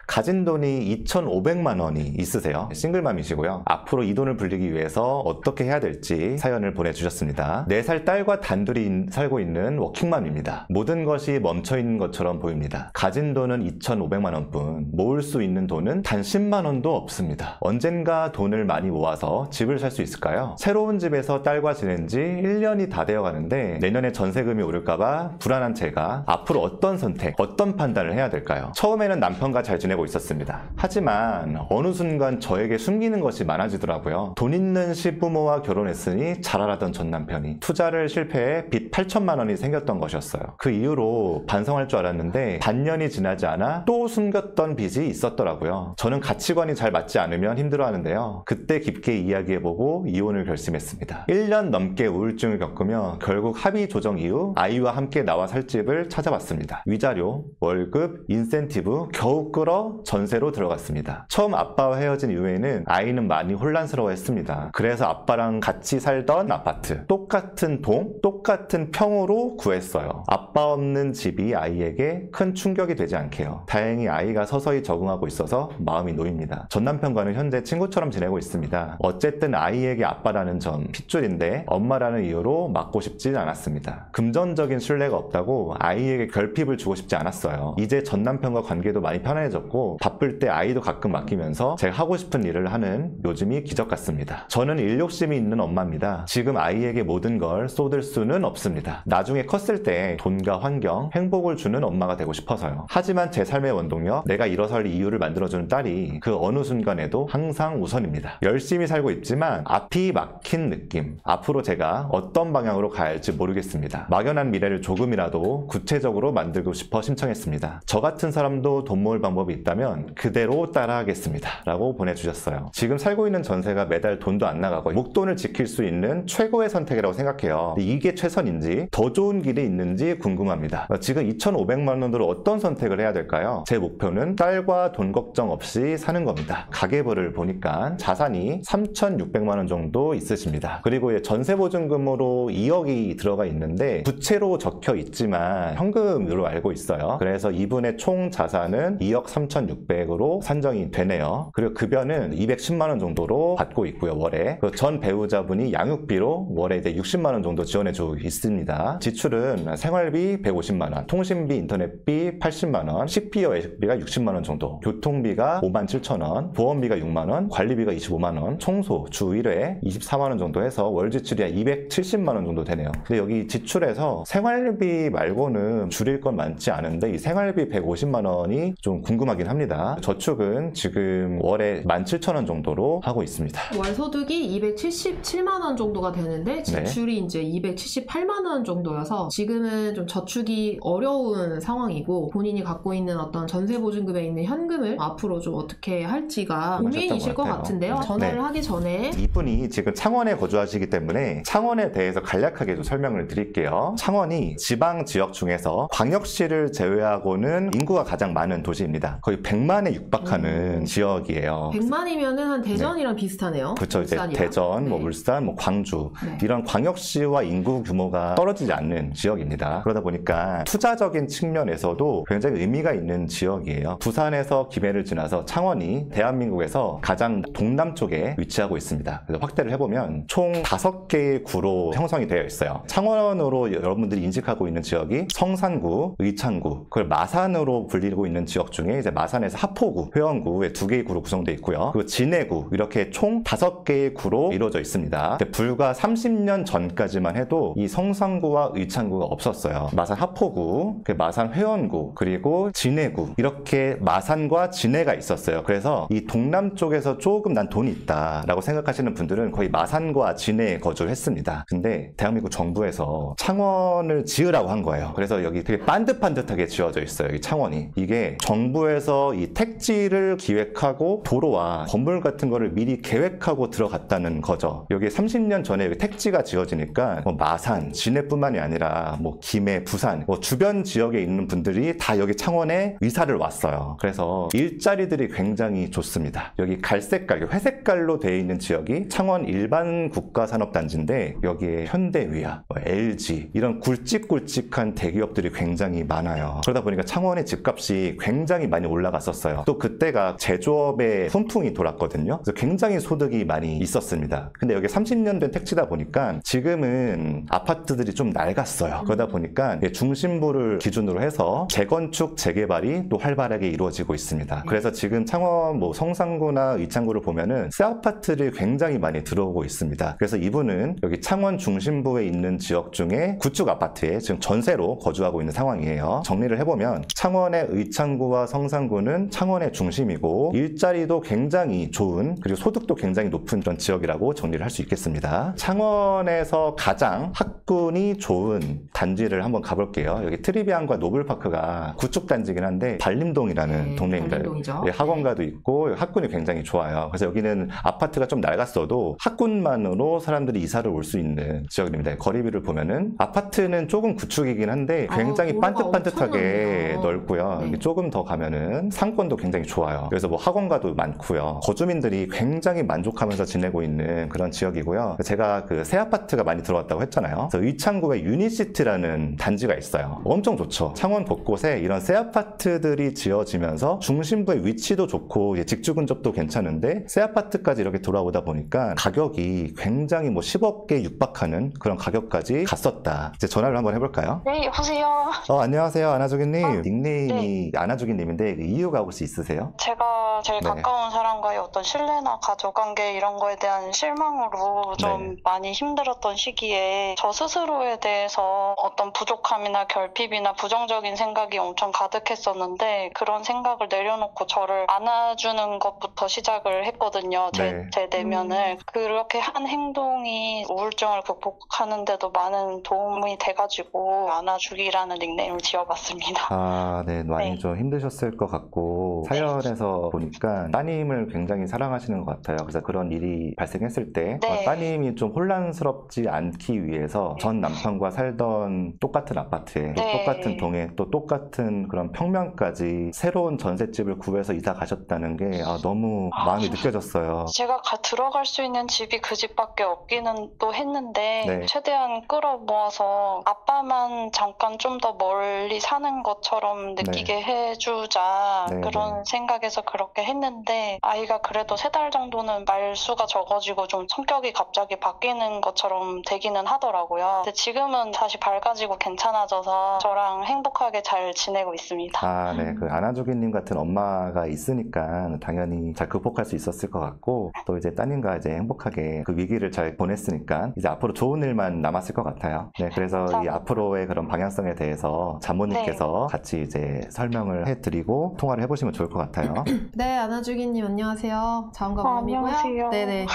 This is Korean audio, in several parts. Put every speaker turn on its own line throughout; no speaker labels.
가진 돈이 2,500만 원이 있으세요. 싱글맘이시고요. 앞으로 이 돈을 불리기 위해서 어떻게 해야 될지 사연을 보내주셨습니다. 4살 딸과 단둘이 살고 있는 워킹맘입니다. 모든 것이 멈춰있는 것처럼 보입니다. 가진 돈은 2,500만 원뿐 모을 수 있는 돈은 단 10만 원도 없습니다. 언젠가 돈을 많이 모아서 집을 살 수 있을까요? 새로운 집에서 딸과 지낸 지 1년이 다 되어 가는데 내년에 전세금이 오를까봐 불안한 제가 앞으로 어떤 선택, 어떤 판단을 해야 될까요? 처음에는 남편과 잘 지내고 있었습니다. 하지만 어느 순간 저에게 숨기는 것이 많아지더라고요. 돈 있는 시부모와 결혼했으니 잘하라던 전 남편이 투자를 실패해 빚 8천만 원이 생겼던 것이었어요. 그 이후로 반성할 줄 알았는데 반년이 지나지 않아 또 숨겼던 빚이 있었더라고요. 저는 가치관이 잘 맞지 않으면 힘들어하는데요. 그때 깊게 이야기해보고 이혼을 결심했습니다. 1년 넘게 우울증을 겪으며 결국 합의 조정 이후 아이와 함께 나와 살 집을 찾아봤습니다. 위자료, 월급, 인센티브 겨우 끌어 전세로 들어갔습니다. 처음 아빠와 헤어진 이후에는 아이는 많이 혼란스러워했습니다. 그래서 아빠랑 같이 살던 아파트, 똑같은 동, 똑같은 평으로 구했어요. 아빠 없는 집이 아이에게 큰 충격이 되지 않게요. 다행히 아이가 서서히 적응하고 있어서 마음이 놓입니다. 전 남편과는 현재 친구처럼 지내고 있습니다. 어쨌든 아이에게 아빠라는 점 핏줄인데 엄마라는 이유로 맡고 싶진 않았습니다. 금전적인 신뢰가 없다고 아이에게 결핍을 주고 싶지 않았어요. 이제 전 남편과 관계도 많이 편안해졌고 바쁠 때 아이도 가끔 맡기면서 제가 하고 싶은 일을 하는 요즘이 기적 같습니다. 저는 일 욕심이 있는 엄마입니다. 지금 아이에게 모든 걸 쏟을 수는 없습니다. 나중에 컸을 때 돈과 환경, 행복을 주는 엄마가 되고 싶어서요. 하지만 제 삶의 원동력, 내가 일어설 이유를 만들어주는 딸이 그 어느 순간에도 항상 우선입니다. 열심히 살고 있지만 앞이 막힌 느낌. 앞으로 제가 어떤 방향으로 가야 할지 모르겠습니다. 막연한 미래를 조금이라도 구체적으로 만들고 싶어 신청했습니다. 저 같은 사람도 돈 모을 방법이 있다면 그대로 따라하겠습니다. 라고 보내주셨어요. 지금 살고 있는 전세가 매달 돈도 안 나가고 목돈을 지킬 수 있는 최고의 선택이라고 생각해요. 이게 최선인지 더 좋은 길이 있는지 궁금합니다. 지금 2,500만 원으로 어떤 선택을 해야 될까요? 제 목표는 딸과 돈 걱정 없이 사는 겁니다. 가계부를 보니까 자산이 3,600만 원 정도 있으십니다. 그리고 전세보증금으로 2억이 들어가 있는데 부채로 적혀 있지만 현금으로 알고 있어요. 그래서 이분의 총 자산은 2억 3,600으로 산정이 되네요. 그리고 급여는 210만 원 정도로 받고 있고요, 월에. 전 배우자분이 양육비로 월에 이제 60만 원 정도 지원해주고 있습니다. 지출은 생활비 150만 원, 통신비, 인터넷비 80만 원, 식비와 외식비가 60만 원 정도, 교통비가 5만 7천 원, 보험비가 6만 원, 관리비가 25만 원, 청소 주 1회 24만 원 정도 해서 월 지출이 한 270만 원 정도 되네요. 근데 여기 지출에서 생활비 말고는 줄일 건 많지 않은데 이 생활비 150만 원이 좀 궁금하긴 합니다. 저축은 지금 월에 17,000원 정도로 하고 있습니다.
월 소득이 277만 원 정도가 되는데 지출이 이제 278만 원 정도여서 지금은 좀 저축이 어려운 상황이고 본인이 갖고 있는 어떤 전세보증금에 있는 현금을 앞으로 좀 어떻게 할지가 고민이실 것 같은데요. 전화를 하기 전에
이분이 지금 창원에 거주하시기 때문에 창원에 대해서 간략하게 좀 설명을 드릴게요. 창원이 지방 지역 중에서 광역시를 제외하고는 인구가 가장 많은 도시입니다. 거의 100만에 육박하는 지역이에요.
100만이면은 한 대전이랑 비슷하네요.
그렇죠. 이제 대전, 뭐 울산, 뭐 광주 이런 광역시와 인구 규모가 떨어지지 않는 지역입니다. 그러다 보니까 투자적인 측면에서도 굉장히 의미가 있는 지역이에요. 부산에서 김해를 지나서 창원이 대한민국에서 가장 동남쪽에 위치하고 있습니다. 그래서 확대를 해보면 총 5개의 구로 형성이 되어 있어요. 창원으로 여러분들이 인식하고 있는 지역이 성산구, 의창구, 그걸 마산으로 불리고 있는 지역 중에 이제 마산에서 하포구, 회원구의 2개의 구로 구성되어 있고요. 그리고 진해구 이렇게 총 5개의 구로 이루어져 있습니다. 근데 불과 30년 전까지만 해도 이 성산구와 의창구가 없었어요. 마산 하포구, 마산 회원구, 그리고 진해구 이렇게 마산과 진해가 있었어요. 그래서 이 동남쪽에서 조금 난 돈이 있다 라고 생각하시는 분들은 거의 마산과 진해에 거주를 했습니다. 근데 대한민국 정부에서 창원을 지으라고 한 거예요. 그래서 여기 되게 반듯반듯하게 지어져 있어요. 이 창원이. 이게 정부에서 이 택지를 기획하고 도로와 건물 같은 거를 미리 계획하고 들어갔다는 거죠. 여기 30년 전에 여기 택지가 지어지니까 뭐 마산, 진해뿐만이 아니라 뭐 김해, 부산 뭐 주변 지역에 있는 분들이 다 여기 창원에 이사를 왔어요. 그래서 일자리들이 굉장히 좋습니다. 여기 갈색깔, 회색깔로 되어 있는 지역이 창원 일반 국가산업단지인데 여기에 현대위아, LG 이런 굵직굵직한 대기업들이 굉장히 많아요. 그러다 보니까 창원의 집값이 굉장히 많이 올라갔었어요. 또 그때가 제조업의 훈풍이 돌았거든요. 그래서 굉장히 소득이 많이 있었습니다. 근데 여기 30년 된 택지다 보니까 지금은 아파트들이 좀 낡았어요. 그러다 보니까 중심부를 기준으로 해서 재건축, 재개발이 또 활발하게 이루어지고 있습니다. 그래서 지금 창원 뭐 성산구나 의창구를 보면은 새 아파트들이 굉장히 많이 들어오고 있습니다. 그래서 이분은 여기 창원 중심부에 있는 지역 중에 구축 아파트에 지금 전세로 거주하고 있는 상황이에요. 정리를 해보면 창원의 의창구와 성산구는 창원의 중심이고 일자리도 굉장히 좋은, 그리고 소득도 굉장히 높은 그런 지역이라고 정리를 할 수 있겠습니다. 창원에서 가장 학군이 좋은 단지를 한번 가볼게요. 여기 트리비안과 노블파크가 구축 단지긴 한데 발림동이라는 동네입니다.
발림동이죠.
학원가도 있고 학군이 굉장히 좋아요. 그래서 여기는 아파트가 좀 낡았어도 학군만으로 사람들이 이사를 올 수 있는 지역입니다. 거리비를 보면은 아파트는 조금 구축이긴 한데 굉장히 반듯반듯하게 넓고요. 여기 조금 더 가면은 상권도 굉장히 좋아요. 그래서 뭐 학원가도 많고요. 거주민들이 굉장히 만족하면서 지내고 있는 그런 지역이고요. 제가 그 새 아파트가 많이 들어왔다고 했잖아요. 그래서 의창구에 유니시티라는 단지가 있어요. 엄청 좋죠. 창원 곳곳에 이런 새 아파트들이 지어지면서 중심부의 위치도 좋고 직주 근접도 괜찮은데 새 아파트까지 이렇게 돌아오다 보니까 가격이 굉장히 뭐 10억에 육박하는 그런 가격까지 갔었다. 이제 전화를 한번 해볼까요?
네, 여보세요.
안녕하세요, 아나조기님. 닉네임이
네.
아나조기님인데 그 이유가 혹시 있으세요?
제가 제일
네.
가까운 사람과의 어떤 신뢰나 가족관계 이런 거에 대한 실망으로 좀 많이 힘들었던 시기에 저 스스로에 대해서 어떤 부족함이나 결핍이나 부정적인 생각이 엄청 가득했었는데 그런 생각을 내려놓고 저를 안아주는 것부터 시작을 했거든요. 제 내면을. 그렇게 한 행동이 우울증을 극복하는데도 많은 도움이 돼가지고 안아주기라는 닉네임을 지어봤습니다.
네. 많이 좀 힘드셨을 것 같고 사연에서 보니까 따님을 굉장히 사랑하시는 것 같아요. 그래서 그런 일이 발생했을 때 따님이 좀 혼란스럽지 않기 위해서 전 남편과 살던 똑같은 아파트에 똑같은 동에 또 똑같은 그런 평면까지 새로운 전셋집을 구해서 이사 가셨다는 게 너무 마음이 느껴졌어요.
제가 들어갈 수 있는 집이 그 집밖에 없기는 또 했는데 최대한 끌어모아서 아빠만 잠깐 좀 더 멀리 사는 것처럼 느끼게 해주자 그런 생각에서 그렇게 했는데 아이가 그래도 3달 정도는 말수가 적어지고 좀 성격이 갑자기 바뀌는 것처럼 되기는 하더라고요. 근데 지금은 다시 밝아지고 괜찮아져서 저랑 행복하게 잘 지내고 있습니다.
그 아나조기님 같은 엄마가 있으니까 당연히 잘 극복할 수 있었을 것 같고 또 이제 따님과 이제 행복하게 그 위기를 잘 보냈으니까 이제 앞으로 좋은 일만 남았을 것 같아요. 그래서 이 앞으로의 그런 방향성에 대해서 장모님께서 같이 이제 설명을 해드리고 통화를 해보시면 좋을 것 같아요.
네, 아나주기님 안녕하세요. 자원가범이고요.
안녕하세요.
네네.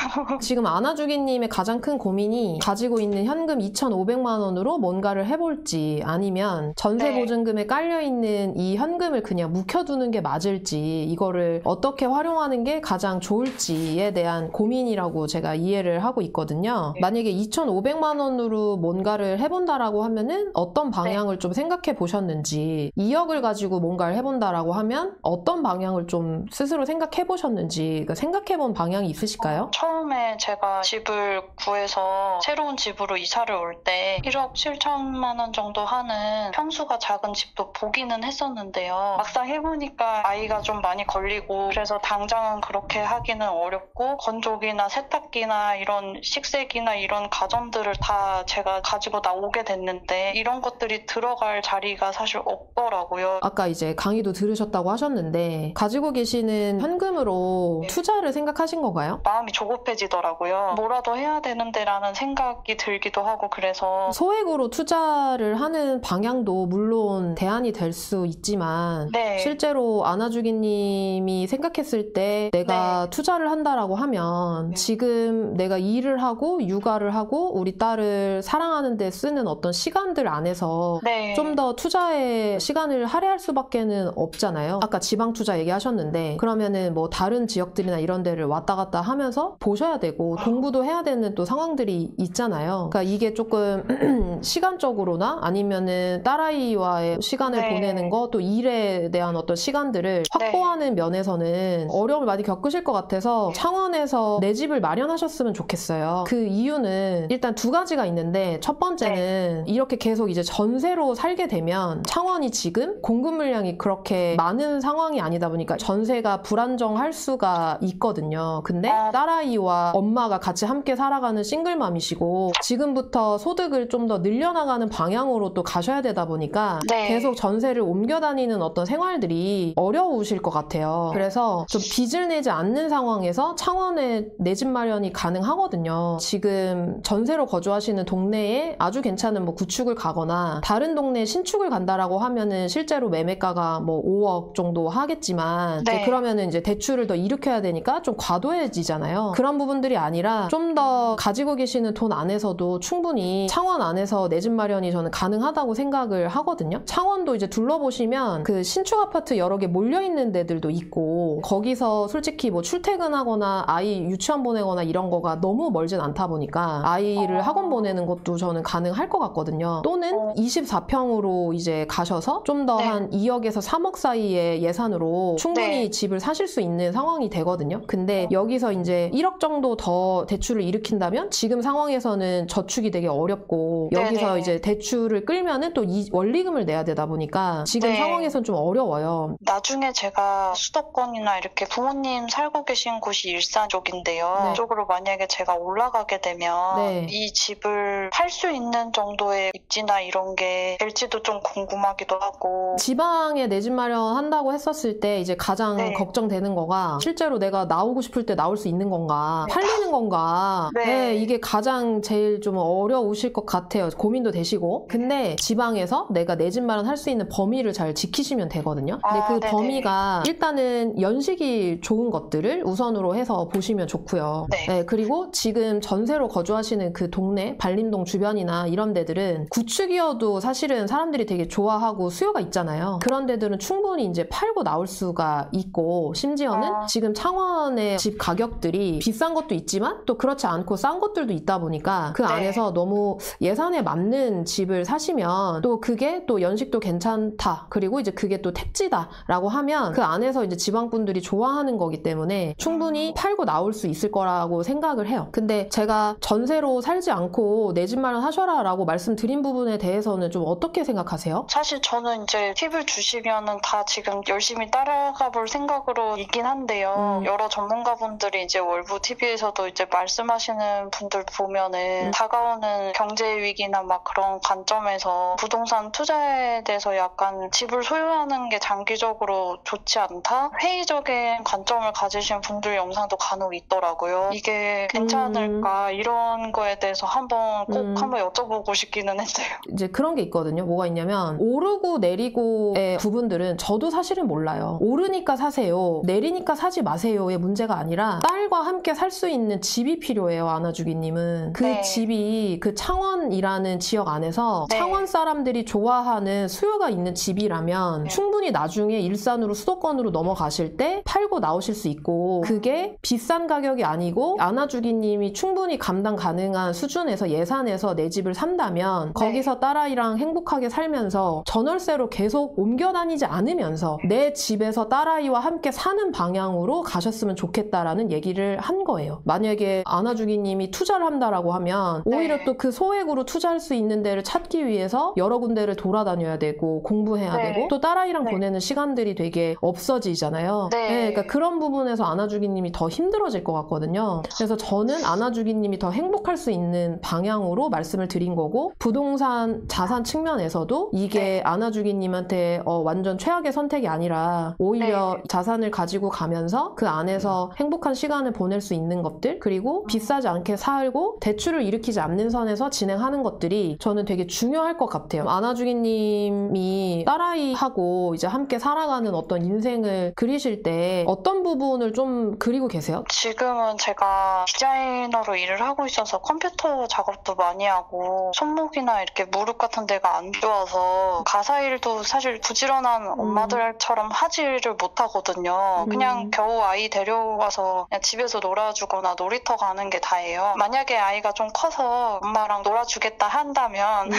지금 아나주기님의 가장 큰 고민이 가지고 있는 현금 2,500만 원으로 뭔가를 해볼지 아니면 전세보증금에 깔려있는 이 현금을 그냥 묵혀두는 게 맞을지 이거를 어떻게 활용하는 게 가장 좋을지에 대한 고민이라고 제가 이해를 하고 있거든요. 만약에 2,500만 원으로 뭔가를 해본다라고 하면은 어떤 방향을 좀 생각해 보셨는지 2억을 가지고 뭔가를 해본다라고 하면 어떤 방향을 좀 스스로 생각해 보셨는지 생각해 본 방향이 있으실까요?
처음에 제가 집을 구해서 새로운 집으로 이사를 올 때 1억 7천만 원 정도 하는 평수가 작은 집도 보기는 했었는데요. 막상 해보니까 아이가 좀 많이 걸리고 그래서 당장은 그렇게 하기는 어렵고 건조기나 세탁기나 이런 식세기나 이런 가전들을 다 제가 가지고 나오게 됐는데 이런 것들이 들어갈 자리가 사실 없더라고요.
아까 이제 강의도 들으셨다고 하셨는데 가지고 계시는 현금으로 투자를 생각하신 건가요?
마음이 조급해지더라고요. 뭐라도 해야 되는데 라는 생각이 들기도 하고 그래서
소액으로 투자를 하는 방향도 물론 대안이 될 수 있지만 실제로 아나주기님이 생각했을 때 내가 투자를 한다라고 하면 지금 내가 일을 하고 육아를 하고 우리 딸을 사랑하는 데 쓰는 어떤 시간들 안에서 좀 더 투자에 시간을 할애할 수밖에는 없잖아요. 아까 지방 투자 얘기하셨는데 그러면은 뭐 다른 지역들이나 이런 데를 왔다 갔다 하면서 보셔야 되고 공부도 해야 되는 또 상황들이 있잖아요. 그러니까 이게 조금 시간적으로나 아니면은 딸아이와의 시간을 보내는 거 또 일에 대한 어떤 시간들을 확보하는 면에서는 어려움을 많이 겪으실 것 같아서 창원에서 내 집을 마련하셨으면 좋겠어요. 그 이유는 일단 2가지가 있는데 첫 번째는 이렇게 계속 이제 전세로 살게 되면 창원이 지금 공급 물량이 그렇게 많은 상황이 아니다 보니까 전세가 불안정할 수가 있거든요. 근데 딸아이와 엄마가 같이 함께 살아가는 싱글맘이시고 지금부터 소득을 좀 더 늘려나가는 방향으로 또 가셔야 되다 보니까
네.
계속 전세를 옮겨 다니는 어떤 생활들이 어려우실 것 같아요. 그래서 좀 빚을 내지 않는 상황에서 창원에 내 집 마련이 가능하거든요. 지금 전세로 거주하시는 동네에 아주 괜찮은 뭐 구축을 가거나 다른 동네에 신축을 간다라고 하면은 실제로 매매가가 뭐 5억 정도 하겠지만
네.
이제 그러면은 이제 대출을 더 일으켜야 되니까 좀 과도해지잖아요. 그런 부분들이 아니라 좀 더 가지고 계시는 돈 안에서도 충분히 창원 안에서 내 집 마련이 저는 가능하다고 생각을 하거든요. 창원도 이제 둘러보시면 그 신축 아파트 여러 개 몰려있는 데들도 있고 거기서 솔직히 뭐 출퇴근하거나 아이 유치원 보내거나 이런 거가 너무 멀진 않다 보니까 아이를 학원 보내는 것도 저는 가능할 것 같거든요. 또는 24평으로 이제 가셔서 좀 더 한 2억에서 3억 사이의 예산으로 충분히 집을 사실 수 있는 상황이 되거든요. 근데 여기서 이제 1억 정도 더 대출을 일으킨다면 지금 상황에서는 저축이 되게 어렵고 여기서 이제 대출을 끌면은 또 이 원리금을 내야 되다 보니까 지금 상황에서는 좀 어려워요.
나중에 제가 수도권이나 이렇게 부모님 살고 계신 곳이 일산 쪽인데요. 그쪽으로 만약에 제가 올라가게 되면 이 집을 팔 수 있는 정도의 입지나 이런 게 될지도 좀 궁금하기도 하고.
지방에 내 집 마련한다고 했었을 때 이제 가장 걱정되는 거가 실제로 내가 나오고 싶을 때 나올 수 있는 건가 팔리는 건가 이게 가장 제일 좀 어려우실 것 같아요. 고민도 되시고. 근데 지방에서 내가 내 집 마련할 수 있는 범위를 잘 지키시면 되거든요. 근데 그 범위가 일단은 연식이 좋은 것들을 우선으로 해서 보시면 좋고요. 그리고 지금 전세로 거주하시는 그 동네 반림동 주변이나 이런 데들은 구축이어도 사실은 사람들이 되게 좋아하고 수요가 있잖아요. 그런 데들은 충분히 이제 팔고 나올 수가 있고 심지어는 지금 창원의 집 가격들이 비싼 것도 있지만 또 그렇지 않고 싼 것들도 있다 보니까 그 안에서 너무 예산에 맞는 집을 사시면 또 그게 또 연식도 괜찮다. 그리고 이제 그게 또 택지다라고 하면 그 안에서 이제 지방분들이 좋아하는 거기 때문에 충분히 팔고 나올 수 있을 거라고 생각을 해요. 근데 제가 전세로 살지 않고 내 집 마련하셔라 라고 말씀드린 부분에 대해서는 좀 어떻게 생각하세요?
사실 저는 이제 팁을 주시면은 다 지금 열심히 따라가 볼 생각으로 있긴 한데요. 여러 전문가분들이 이제 월부 TV에서도 이제 말씀하시는 분들 보면은 다가오는 경제 위기나 막 그런 관점에서 부동산 투자에 대해서 약간 집을 소유하는 게 장기적으로 좋지 않다? 회의적인 관점을 가지신 분들 영상도 간혹 있더라고요. 이게 괜찮을까? 이런 거에 대해서 한번 꼭 한번 여쭤보고 싶기는 했어요.
이제 그런 게 있거든요. 뭐가 있냐면 오르고 내리고의 부분들은 저도 사실은 몰라요. 오르니까 사세요. 내리니까 사지 마세요의 문제가 아니라 딸과 함께 살 수 있는 집이 필요해요. 안아주기님은. 그 집이 그 창원이라는 지역 안에서 창원 사람들이 좋아하는 수요가 있는 집이라면 충분히 나중에 일산으로 수도권으로 넘어가실 때 팔고 나오실 수 있고 그게 비싼 가격이 아니고 안아주기님이 충분히 감당 가능한 수준에서 예산에서 내 집을 산다면 거기서 딸아이랑 행복하게 살면서 전월세로 계속 옮겨 다니지 않으면서 내 집에서 딸아이와 함께 사는 방향으로 가셨으면 좋겠다라는 얘기를 한 거예요. 만약에 안아주기님이 투자를 한다라고 하면 오히려 또 그 소액으로 투자할 수 있는 데를 찾기 위해서 여러 군데를 돌아다녀야 되고 공부해야 되고 또 딸아이랑 보내는 시간들이 되게 없어지잖아요. 그러니까 그런 부분에서 안아주기님이 더 힘들어질 것 같거든요. 그래서 저는 안아주기님이 더 행복할 수 있는 방향으로 말씀을 드린 거고 부동산 자산 측면에서도 이게 안아주기님한테 완전 최악의 선택이 아니라 오히려 자산을 가지고 가면서 그 안에서 행복한 시간을 보낼 수 있는 것들 그리고 비싸지 않게 살고 대출을 일으키지 않는 선에서 진행하는 것들이 저는 되게 중요할 것 같아요. 안아주기님이 딸아이하고 이제 함께 살아가는 어떤 인생을 그리실 때 어떤 부분을 좀 그리고 계세요?
지금은 제가 디자이너로 일을 하고 있어서 컴퓨터 작업도 많이 하고 손목이나 이렇게 무릎 같은 데가 안 좋아서 가사 일도 사실 부지런한 엄마들처럼 하지를 못하거든요. 그냥 겨우 아이 데려와서 그냥 집에서 놀아주거나 놀이터 가는 게 다예요. 만약에 아이가 좀 커서 엄마랑 놀아주겠다 한다면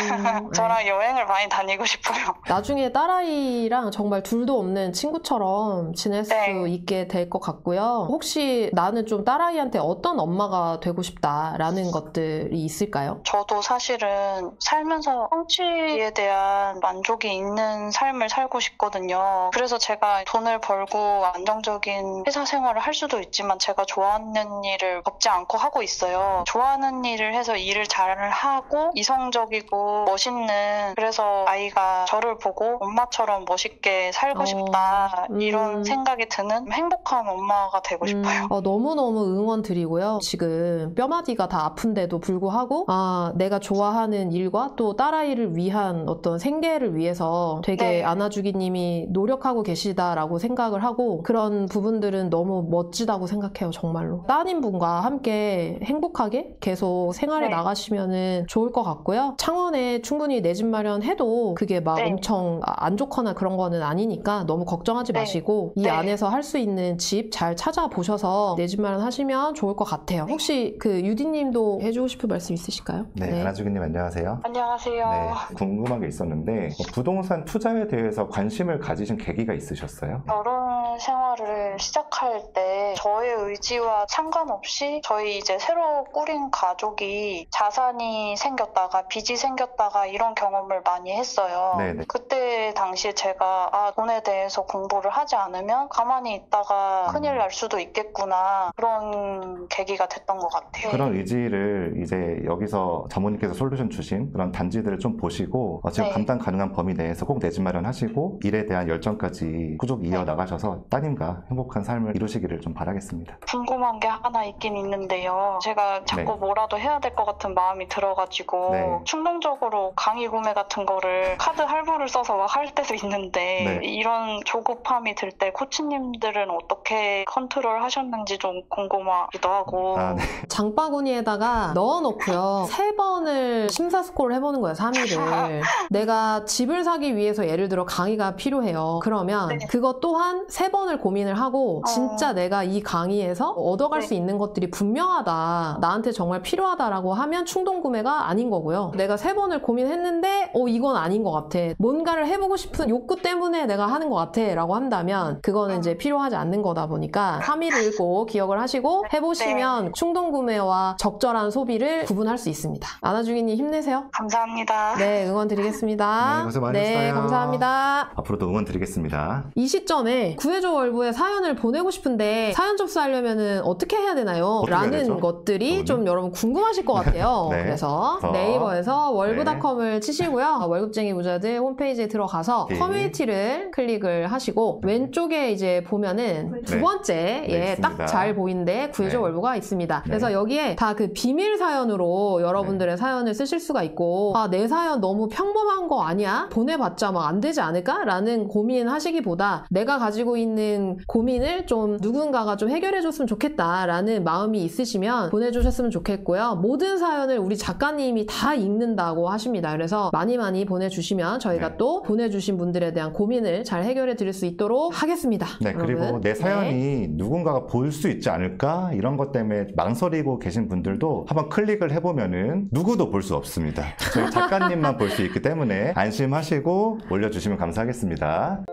저랑 여행을 많이 다니고 싶어요.
나중에 딸아이랑 정말 둘도 없는 친구처럼 지낼 수 있게 될 것 같고요. 혹시 나는 좀 딸아이한테 어떤 엄마가 되고 싶다라는 것들이 있을까요?
저도 사실은 살면서 성취에 대한 만족이 있는 삶을 살고 싶거든요. 그래서 제가 돈을 벌고 안정적인 회사 생활을 할 수도 있지만 제가 좋아하는 일을 접지 않고 하고 있어요. 좋아하는 일을 해서 일을 잘 하고 이성적이고 멋있는, 그래서 아이가 저를 보고 엄마처럼 멋있게 살고 싶다 이런 생각이 드는 행복한 엄마가 되고 싶어요.
너무너무 응원 드리고요. 지금 뼈마디가 다 아픈데도 불구하고 내가 좋아하는 일과 또 딸아이를 위한 어떤 생계를 위해서 되게
네.
안아주기님이 노력하고 계시다라고 생각을 하고, 그런 부분들은 너무 멋지다고 생각해요. 정말로 따님분과 함께 행복하게 계속 생활에
네.
나가시면은 좋을 것 같고요. 창원에 충분히 내 집 마련해도 그게 막
네.
엄청 안 좋거나 그런 거는 아니니까 너무 걱정하지
네.
마시고 이
네.
안에서 할 수 있는 집 잘 찾아보셔서 내 집 마련하시면 좋을 것 같아요. 혹시 그 유디님도 해주고 싶은 말씀 있으실까요?
네, 안아주기님 안녕하세요.
안녕하세요.
네, 궁금한 게 있었는데 부동산 투자에 대해서 관심을 가지신 계기가 있으셨어요?
결혼 생활을 시작할 때 저의 의지와 상관없이 저희 이제 새로 꾸린 가족이 자산이 생겼다가 빚이 생겼다가 이런 경험을 많이 했어요.
네네.
그때 당시에 제가 돈에 대해서 공부를 하지 않으면 가만히 있다가 큰일 날 수도 있겠구나, 그런 계기가 됐던 것 같아요.
그런 의지를 이제 여기서 자모님께서 솔루션 주신 그런 단지들을 좀 보시고 지금
네.
감당 가능한 범위 내에서 꼭 내 집 마련하시고 일에 대한 열정까지 꾸준히 이어나가셔서 따님과 행복한 삶을 이루시기를 좀 바라겠습니다.
궁금한 게 하나 있긴 있는데요. 제가 자꾸
네.
뭐라도 해야 될 것 같은 마음이 들어가지고
네.
충동적으로 강의 구매 같은 거를 카드 할부를 써서 막 할 때도 있는데
네.
이런 조급함이 들 때 코치님들은 어떻게 컨트롤 하셨는지 좀 궁금하기도 하고.
네.
장바구니에다가 넣어놓고요. 3번을 심사숙고를 해보는 거예요. 3일을. 내가 집을 사기 위해서 예를 들어 강의가 필요해요. 그러면
네.
그것 또한 3번을 고민을 하고 진짜 내가 이 강의에서 얻어갈
네.
수 있는 것들이 분명하다, 나한테 정말 필요하다라고 하면 충동구매가 아닌 거고요. 내가 3번을 고민했는데 이건 아닌 것 같아, 뭔가를 해보고 싶은 욕구 때문에 내가 하는 것 같아 라고 한다면 그거는 이제 필요하지 않는 거다 보니까 3일을 꼭 기억을 하시고 해보시면 충동구매와 적절한 소비를 구분할 수 있습니다. 안아주기님 힘내세요.
감사합니다.
네, 응원 드리겠습니다.
네, 고생 많으셨어요.
네, 감사합니다.
앞으로도 응원 드리겠습니다.
이 시점에 구해줘 월부에 사연을 보내고 싶은데 사연 접수하려면 어떻게 해야 되나요?
어떻게 해야
라는
되죠?
것들이 좀 여러분 궁금하실 것 같아요.
네.
그래서
그래서
네이버에서 월부닷컴을 치시고요. 월급쟁이 부자들 홈페이지에 들어가서
네.
커뮤니티를 클릭을 하시고 왼쪽에 이제 보면은 두
네.
번째
네, 있습니다.
딱 잘 보이는데 구해줘
네.
월부가 있습니다.
네.
그래서 여기에 다 그 비밀 사연으로 여러분들의 사연을 쓰실 수가 있고, 내 사연 너무 평범한 거 아니야? 보내봤자 뭐 안 되지 않을까? 라는 고민하시기보다 내가 가지고 있는 고민을 좀 누군가가 좀 해결해줬으면 좋겠다라는 마음이 있으시면 보내주셨으면 좋겠고요. 모든 사연을 우리 작가님이 다 읽는다고 하십니다. 그래서 많이 보내주시면 저희가
네.
또 보내주신 분들에 대한 고민을 잘 해결해 드릴 수 있도록 하겠습니다.
네,
여러분.
그리고 내 사연이
네.
누군가가 볼 수 있지 않을까? 이런 것 때문에 망설이고 계신 분들도 한번 클릭을 해보면은 누구도 볼 수 없습니다. 저희 작가님만 볼 수 있기 때문에 안심하시고 올려주시면 감사하겠습니다.